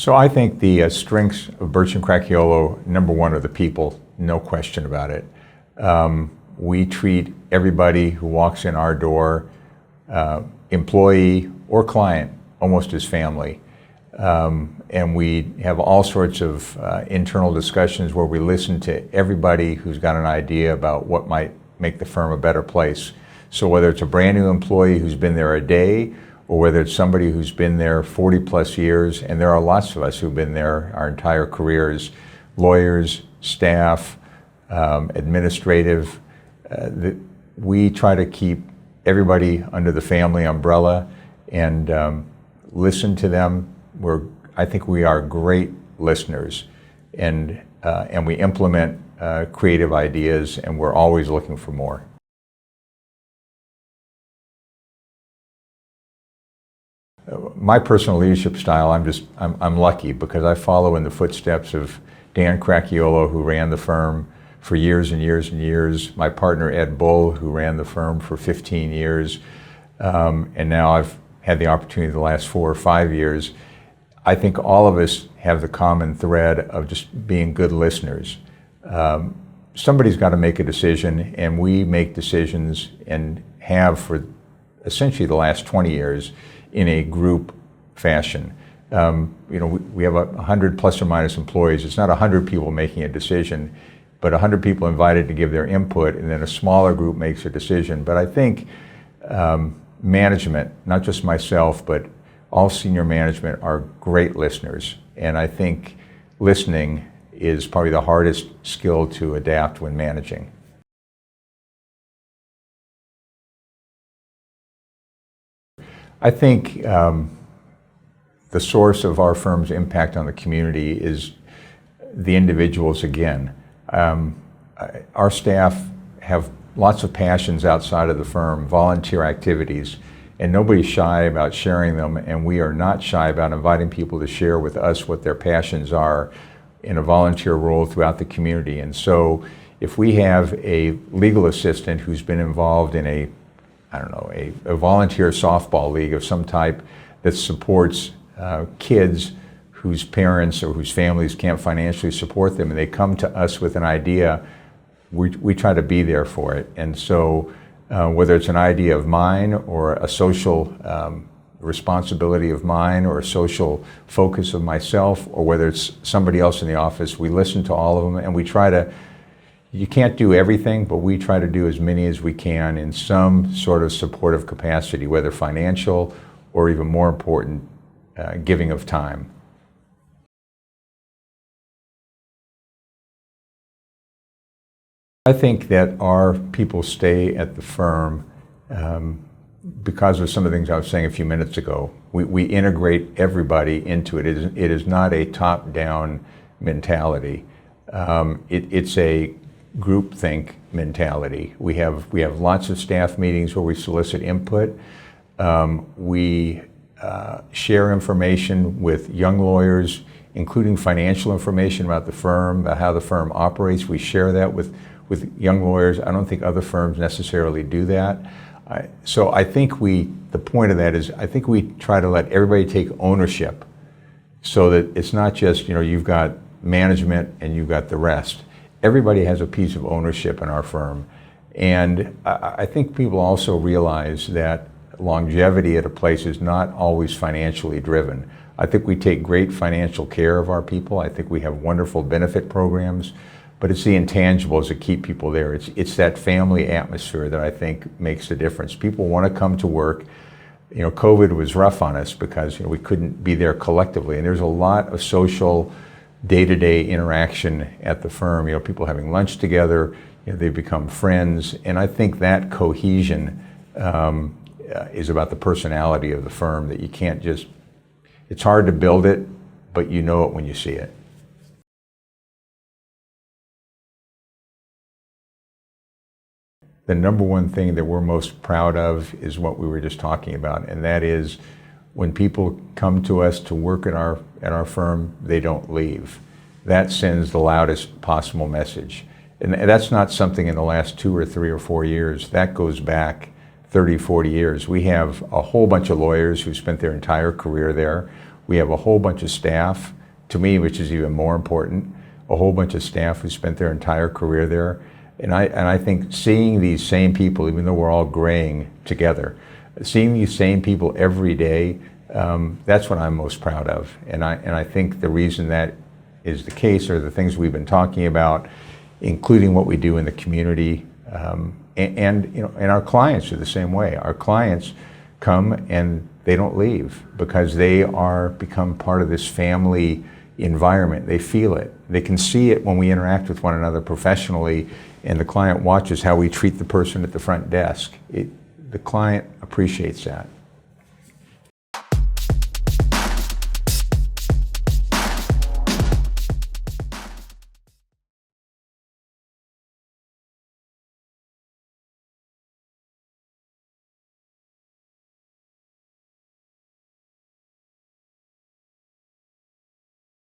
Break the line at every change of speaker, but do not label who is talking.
So I think the strengths of Burch & Cracchiolo, number one, are the people, no question about it. We treat everybody who walks in our door, employee or client, almost as family. And we have all sorts of internal discussions where we listen to everybody who's got an idea about what might make the firm a better place. So whether it's a brand new employee who's been there a day, or whether it's somebody who's been there 40 plus years, and there are lots of us who've been there our entire careers, lawyers, staff, administrative. We try to keep everybody under the family umbrella and listen to them. I think we are great listeners, and we implement creative ideas, and we're always looking for more. My personal leadership style, I'm lucky because I follow in the footsteps of Dan Cracchiolo, who ran the firm for years and years and years, my partner Ed Bull, who ran the firm for 15 years, and now I've had the opportunity the last 4 or 5 years. I think all of us have the common thread of just being good listeners. Somebody's got to make a decision, and we make decisions and have for essentially the last 20 years in a group fashion. We have 100 plus or minus employees. It's not 100 people making a decision, but 100 people invited to give their input, and then a smaller group makes a decision. But I think management, not just myself, but all senior management are great listeners. And I think listening is probably the hardest skill to adapt when managing. I think the source of our firm's impact on the community is the individuals again. Our staff have lots of passions outside of the firm, volunteer activities, and nobody's shy about sharing them, and we are not shy about inviting people to share with us what their passions are in a volunteer role throughout the community. And so if we have a legal assistant who's been involved in a volunteer softball league of some type that supports kids whose parents or whose families can't financially support them, and they come to us with an idea, we try to be there for it. And so whether it's an idea of mine or a social responsibility of mine or a social focus of myself, or whether it's somebody else in the office, we listen to all of them, and we try to, you can't do everything, but we try to do as many as we can in some sort of supportive capacity, whether financial or even more important, giving of time. I think that our people stay at the firm because of some of the things I was saying a few minutes ago. We integrate everybody into it. It is not a top-down mentality. It's a groupthink mentality. We have lots of staff meetings where we solicit input. We share information with young lawyers, including financial information about the firm, about how the firm operates. We share that with young lawyers. I don't think other firms necessarily do that. So I think the point of that is I think we try to let everybody take ownership so that it's not just, you've got management and you've got the rest. Everybody has a piece of ownership in our firm. And I think people also realize that longevity at a place is not always financially driven. I think we take great financial care of our people. I think we have wonderful benefit programs, but it's the intangibles that keep people there. It's that family atmosphere that I think makes the difference. People want to come to work. COVID was rough on us because we couldn't be there collectively, and there's a lot of social day-to-day interaction at the firm. People having lunch together, they become friends, and I think that cohesion is about the personality of the firm, that you can't just, it's hard to build it, but you know it when you see it. The number one thing that we're most proud of is what we were just talking about, and that is when people come to us to work at our firm, they don't leave. That sends the loudest possible message. And that's not something in the last 2 or 3 or 4 years. That goes back 30, 40 years. We have a whole bunch of lawyers who spent their entire career there. We have a whole bunch of staff, to me, which is even more important, a whole bunch of staff who spent their entire career there. And I think seeing these same people, even though we're all graying together, seeing these same people every day, that's what I'm most proud of. And I think the reason that is the case are the things we've been talking about, including what we do in the community, and our clients are the same way. Our clients come and they don't leave because they are become part of this family environment. They feel it. They can see it when we interact with one another professionally, and the client watches how we treat the person at the front desk. The client appreciates that.